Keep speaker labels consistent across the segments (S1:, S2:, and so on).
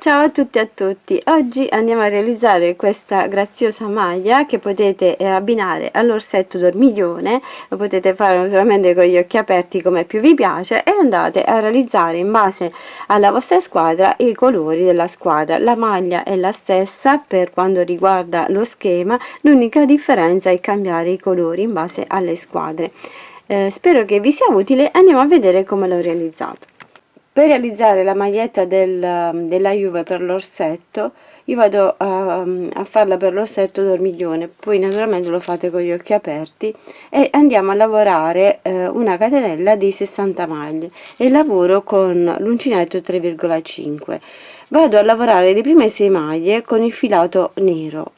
S1: Ciao a tutti e a tutti, oggi andiamo a realizzare questa graziosa maglia che potete abbinare all'orsetto dormiglione. Lo potete fare naturalmente con gli occhi aperti come più vi piace e andate a realizzare in base alla vostra squadra i colori della squadra. La maglia è la stessa per quanto riguarda lo schema, l'unica differenza è cambiare i colori in base alle squadre. Spero che vi sia utile, andiamo a vedere come l'ho realizzato. Per realizzare la maglietta della Juve per l'orsetto, io vado a farla per l'orsetto dormiglione, poi naturalmente lo fate con gli occhi aperti e andiamo a lavorare una catenella di 60 maglie e lavoro con l'uncinetto 3,5. Vado a lavorare le prime 6 maglie con il filato nero.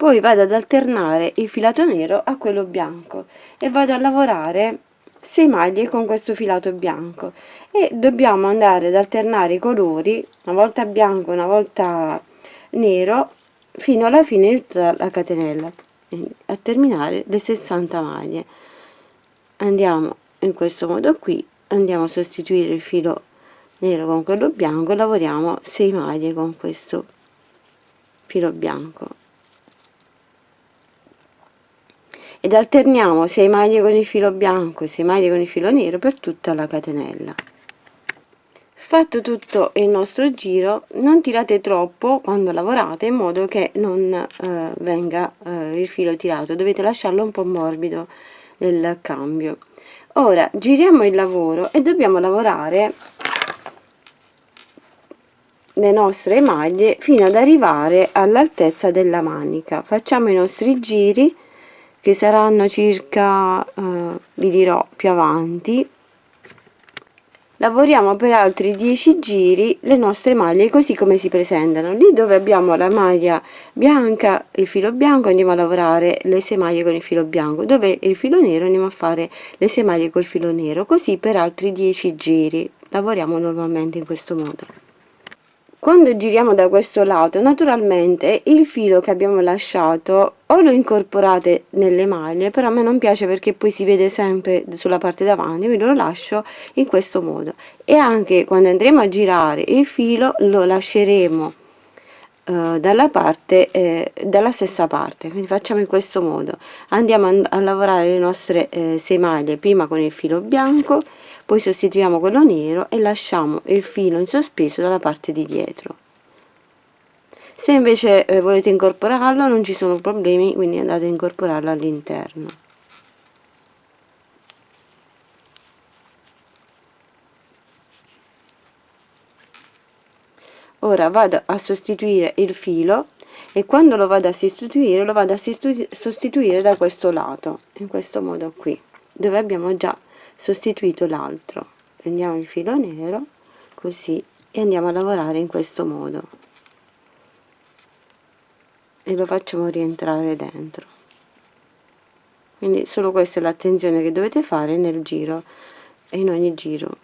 S1: Poi vado ad alternare il filato nero a quello bianco e vado a lavorare 6 maglie con questo filato bianco e dobbiamo andare ad alternare i colori, una volta bianco, una volta nero, fino alla fine di tutta la catenella, a terminare le 60 maglie. Andiamo in questo modo qui, andiamo a sostituire il filo nero con quello bianco e lavoriamo 6 maglie con questo filo bianco. Ed alterniamo 6 maglie con il filo bianco e 6 maglie con il filo nero per tutta la catenella. Fatto tutto il nostro giro, non tirate troppo quando lavorate in modo che non venga il filo tirato, dovete lasciarlo un po' morbido nel cambio. Ora giriamo il lavoro e dobbiamo lavorare le nostre maglie fino ad arrivare all'altezza della manica. Facciamo i nostri giri che saranno circa, vi dirò più avanti. Lavoriamo per altri 10 giri le nostre maglie così come si presentano. Lì dove abbiamo la maglia bianca, il filo bianco, andiamo a lavorare le 6 maglie con il filo bianco, dove il filo nero andiamo a fare le 6 maglie col filo nero, così per altri 10 giri. Lavoriamo normalmente in questo modo. Quando giriamo da questo lato, naturalmente il filo che abbiamo lasciato o lo incorporate nelle maglie, però a me non piace perché poi si vede sempre sulla parte davanti, quindi lo lascio in questo modo. E anche quando andremo a girare il filo lo lasceremo dalla stessa parte, quindi facciamo in questo modo. Andiamo a lavorare le nostre 6 maglie prima con il filo bianco, poi sostituiamo quello nero e lasciamo il filo in sospeso dalla parte di dietro. Se invece volete incorporarlo non ci sono problemi, quindi andate a incorporarlo all'interno. Ora vado a sostituire il filo e quando lo vado a sostituire da questo lato, in questo modo qui, dove abbiamo già sostituito l'altro. Prendiamo il filo nero così e andiamo a lavorare in questo modo e lo facciamo rientrare dentro. Quindi solo questa è l'attenzione che dovete fare nel giro e in ogni giro.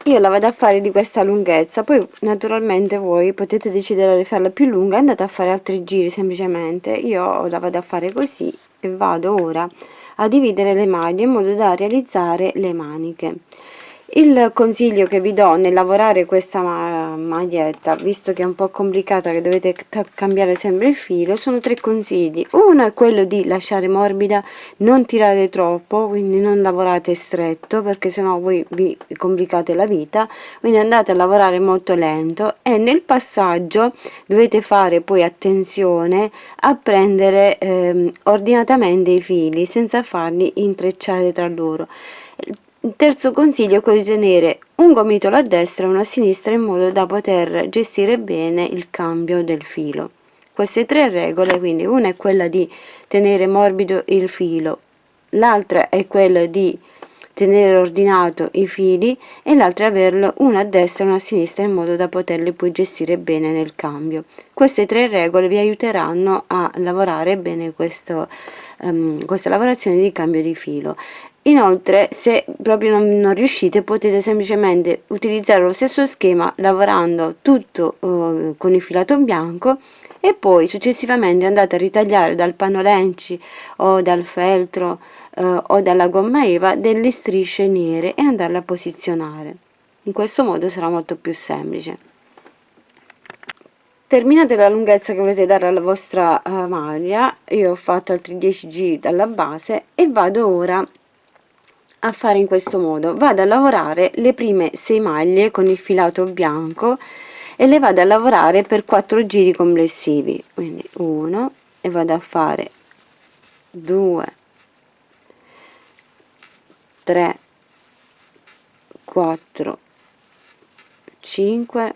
S1: Io la vado a fare di questa lunghezza, poi naturalmente voi potete decidere di farla più lunga e andate a fare altri giri semplicemente. Io la vado a fare così e vado ora a dividere le maglie in modo da realizzare le maniche. Il consiglio che vi do nel lavorare questa maglietta, visto che è un po' complicata, che dovete cambiare sempre il filo, sono 3 consigli. Uno è quello di lasciare morbida, non tirare troppo, quindi non lavorate stretto perché sennò voi vi complicate la vita, quindi andate a lavorare molto lento e nel passaggio dovete fare poi attenzione a prendere ordinatamente i fili senza farli intrecciare tra loro. Il terzo consiglio è quello di tenere un gomitolo a destra e uno a sinistra in modo da poter gestire bene il cambio del filo. Queste 3 regole, quindi una è quella di tenere morbido il filo, l'altra è quella di tenere ordinato i fili e l'altro è averlo uno a destra e uno a sinistra in modo da poterli poi gestire bene nel cambio. Queste 3 regole vi aiuteranno a lavorare bene questa lavorazione di cambio di filo. Inoltre, se proprio non riuscite, potete semplicemente utilizzare lo stesso schema lavorando tutto con il filato bianco e poi successivamente andate a ritagliare dal pannolenci o dal feltro o dalla gomma eva delle strisce nere e andarle a posizionare. In questo modo sarà molto più semplice. Terminate la lunghezza che volete dare alla vostra maglia, io ho fatto altri 10 giri dalla base e vado ora a fare in questo modo. Vado a lavorare le prime 6 maglie con il filato bianco e le vado a lavorare per 4 giri complessivi, quindi 1 e vado a fare 2, 3, 4, 5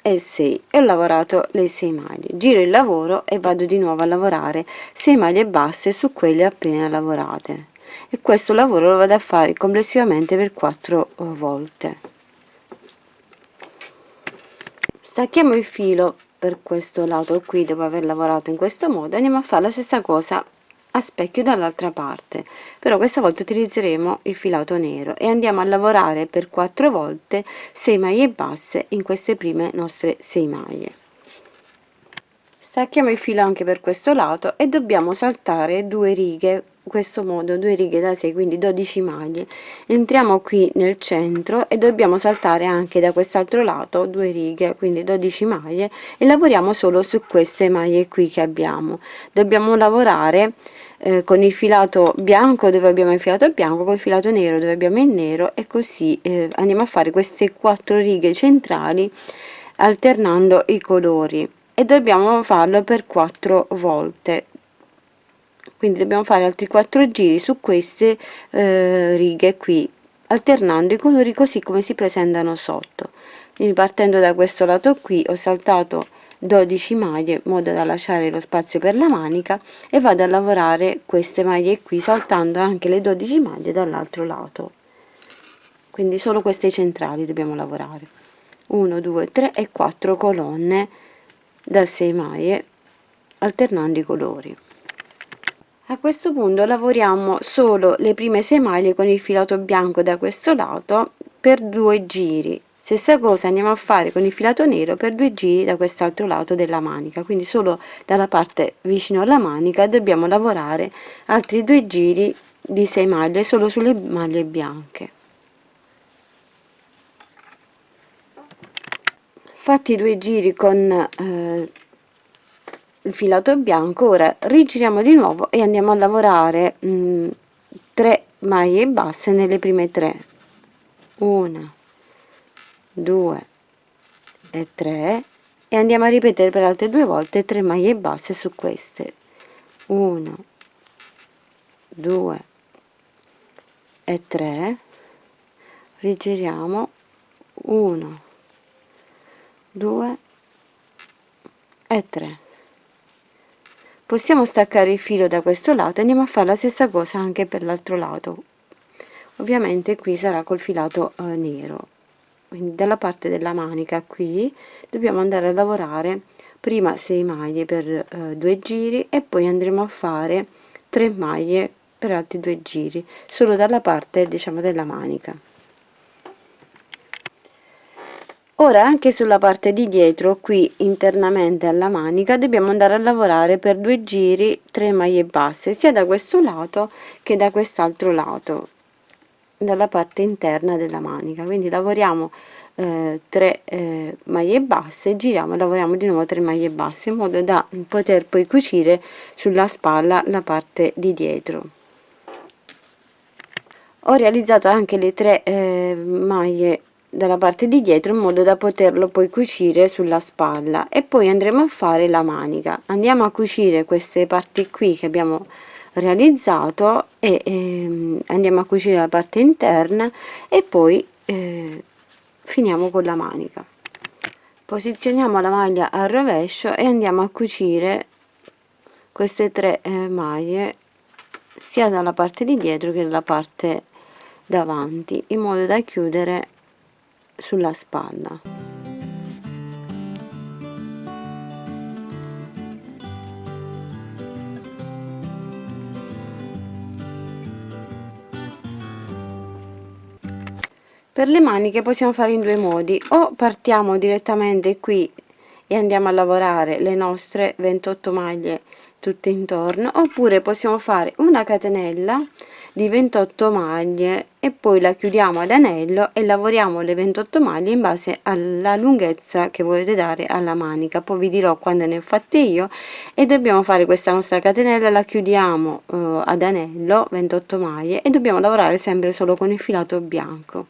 S1: e 6 e ho lavorato le 6 maglie. Giro il lavoro e vado di nuovo a lavorare 6 maglie basse su quelle appena lavorate e questo lavoro lo vado a fare complessivamente per 4 volte. Stacchiamo il filo per questo lato qui dopo aver lavorato in questo modo, andiamo a fare la stessa cosa a specchio dall'altra parte, però questa volta utilizzeremo il filato nero e andiamo a lavorare per 4 volte 6 maglie basse in queste prime nostre 6 maglie. Stacchiamo il filo anche per questo lato e dobbiamo saltare 2 righe in questo modo, 2 righe da 6, quindi 12 maglie. Entriamo qui nel centro e dobbiamo saltare anche da quest'altro lato 2 righe, quindi 12 maglie, e lavoriamo solo su queste maglie qui che abbiamo. Dobbiamo lavorare con il filato bianco dove abbiamo il filato bianco, con il filato nero dove abbiamo il nero, e così andiamo a fare queste 4 righe centrali alternando i colori e dobbiamo farlo per 4 volte, quindi dobbiamo fare altri 4 giri su queste righe qui alternando i colori così come si presentano sotto. Quindi partendo da questo lato qui ho saltato 12 maglie in modo da lasciare lo spazio per la manica e vado a lavorare queste maglie qui saltando anche le 12 maglie dall'altro lato, quindi solo queste centrali dobbiamo lavorare. 1 2 3 e 4 colonne da 6 maglie alternando i colori. A questo punto lavoriamo solo le prime 6 maglie con il filato bianco da questo lato per 2 giri. Stessa cosa andiamo a fare con il filato nero per 2 giri da quest'altro lato della manica, quindi solo dalla parte vicino alla manica dobbiamo lavorare altri 2 giri di 6 maglie solo sulle maglie bianche. Fatti 2 giri con il filato bianco, ora rigiriamo di nuovo e andiamo a lavorare 3 maglie basse nelle prime 3, 1 2 e 3, e andiamo a ripetere per altre 2 volte 3 maglie basse su queste, 1 2 e 3, rigiriamo, 1 2 e 3. Possiamo staccare il filo da questo lato e andiamo a fare la stessa cosa anche per l'altro lato. Ovviamente qui sarà col filato nero, quindi dalla parte della manica qui dobbiamo andare a lavorare prima 6 maglie per 2 giri e poi andremo a fare 3 maglie per altri 2 giri solo dalla parte, diciamo, della manica. Ora anche sulla parte di dietro, qui internamente alla manica, dobbiamo andare a lavorare per 2 giri 3 maglie basse sia da questo lato che da quest'altro lato, dalla parte interna della manica. Quindi lavoriamo 3 maglie basse, giriamo e lavoriamo di nuovo 3 maglie basse in modo da poter poi cucire sulla spalla la parte di dietro. Ho realizzato anche le 3 maglie dalla parte di dietro in modo da poterlo poi cucire sulla spalla e poi andremo a fare la manica. Andiamo a cucire queste parti qui che abbiamo realizzato e andiamo a cucire la parte interna e poi finiamo con la manica. Posizioniamo la maglia al rovescio e andiamo a cucire queste 3 maglie sia dalla parte di dietro che dalla parte davanti, in modo da chiudere sulla spalla. Per le maniche possiamo fare in due modi: o partiamo direttamente qui e andiamo a lavorare le nostre 28 maglie tutte intorno, oppure possiamo fare una catenella di 28 maglie e poi la chiudiamo ad anello e lavoriamo le 28 maglie in base alla lunghezza che volete dare alla manica. Poi vi dirò quando ne ho fatte io. E dobbiamo fare questa nostra catenella, la chiudiamo ad anello, 28 maglie, e dobbiamo lavorare sempre solo con il filato bianco.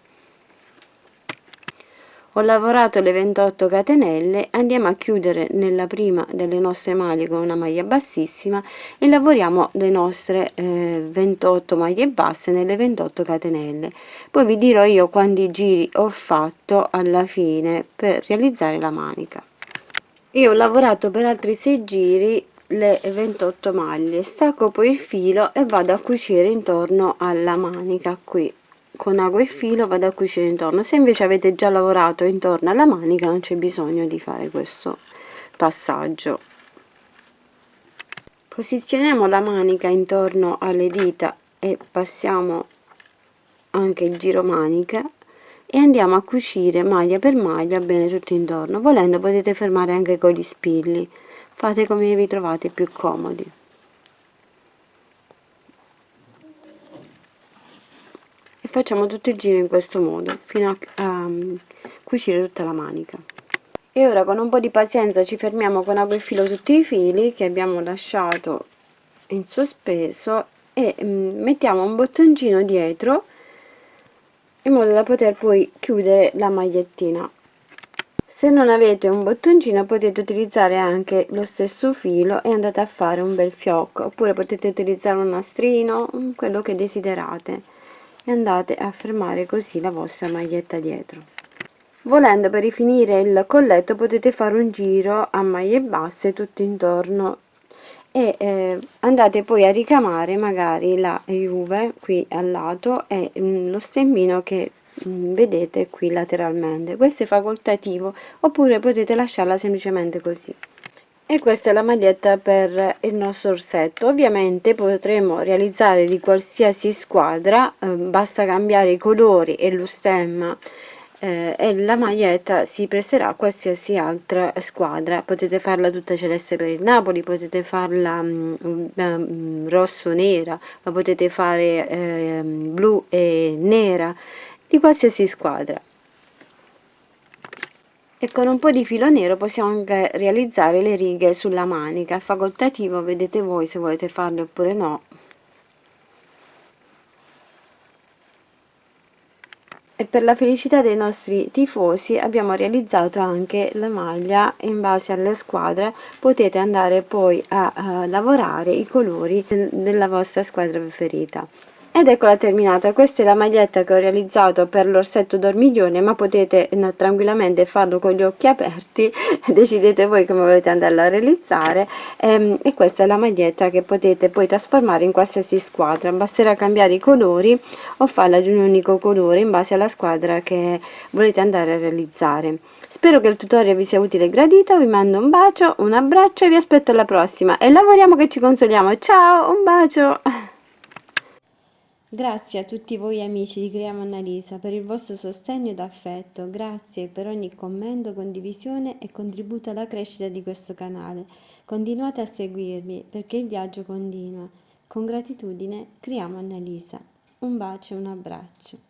S1: Ho lavorato le 28 catenelle, andiamo a chiudere nella prima delle nostre maglie con una maglia bassissima e lavoriamo le nostre 28 maglie basse nelle 28 catenelle. Poi vi dirò io quanti giri ho fatto alla fine per realizzare la manica. Io ho lavorato per altri 6 giri le 28 maglie, stacco poi il filo e vado a cucire intorno alla manica. Qui con ago e filo vado a cucire intorno. Se invece avete già lavorato intorno alla manica non c'è bisogno di fare questo passaggio. Posizioniamo la manica intorno alle dita e passiamo anche il giro manica e andiamo a cucire maglia per maglia bene tutto intorno. Volendo potete fermare anche con gli spilli, fate come vi trovate più comodi. E facciamo tutto il giro in questo modo fino a cucire tutta la manica. E ora con un po' di pazienza ci fermiamo con ago e filo tutti i fili che abbiamo lasciato in sospeso e mettiamo un bottoncino dietro in modo da poter poi chiudere la magliettina. Se non avete un bottoncino potete utilizzare anche lo stesso filo e andate a fare un bel fiocco, oppure potete utilizzare un nastrino, quello che desiderate, e andate a fermare così la vostra maglietta dietro. Volendo, per rifinire il colletto potete fare un giro a maglie basse tutto intorno e andate poi a ricamare magari la juve qui al lato e lo stemmino che vedete qui lateralmente. Questo è facoltativo, oppure potete lasciarla semplicemente così. E questa è la maglietta per il nostro orsetto. Ovviamente potremo realizzare di qualsiasi squadra, basta cambiare i colori e lo stemma e la maglietta si presterà a qualsiasi altra squadra. Potete farla tutta celeste per il Napoli, potete farla rosso nera, ma potete fare blu e nera, di qualsiasi squadra. E con un po' di filo nero possiamo anche realizzare le righe sulla manica. È facoltativo, vedete voi se volete farle oppure no. E per la felicità dei nostri tifosi abbiamo realizzato anche la maglia in base alle squadre. Potete andare poi a lavorare i colori della vostra squadra preferita. Ed eccola terminata. Questa è la maglietta che ho realizzato per l'orsetto dormiglione, ma potete tranquillamente farlo con gli occhi aperti, decidete voi come volete andarla a realizzare. E questa è la maglietta che potete poi trasformare in qualsiasi squadra, basterà cambiare i colori o farla di un unico colore in base alla squadra che volete andare a realizzare. Spero che il tutorial vi sia utile e gradito, vi mando un bacio, un abbraccio e vi aspetto alla prossima e lavoriamo che ci consoliamo. Ciao, un bacio! Grazie a tutti voi amici di Creiamo Annalisa per il vostro sostegno ed affetto, grazie per ogni commento, condivisione e contributo alla crescita di questo canale. Continuate a seguirmi perché il viaggio continua. Con gratitudine, Creiamo Annalisa. Un bacio e un abbraccio.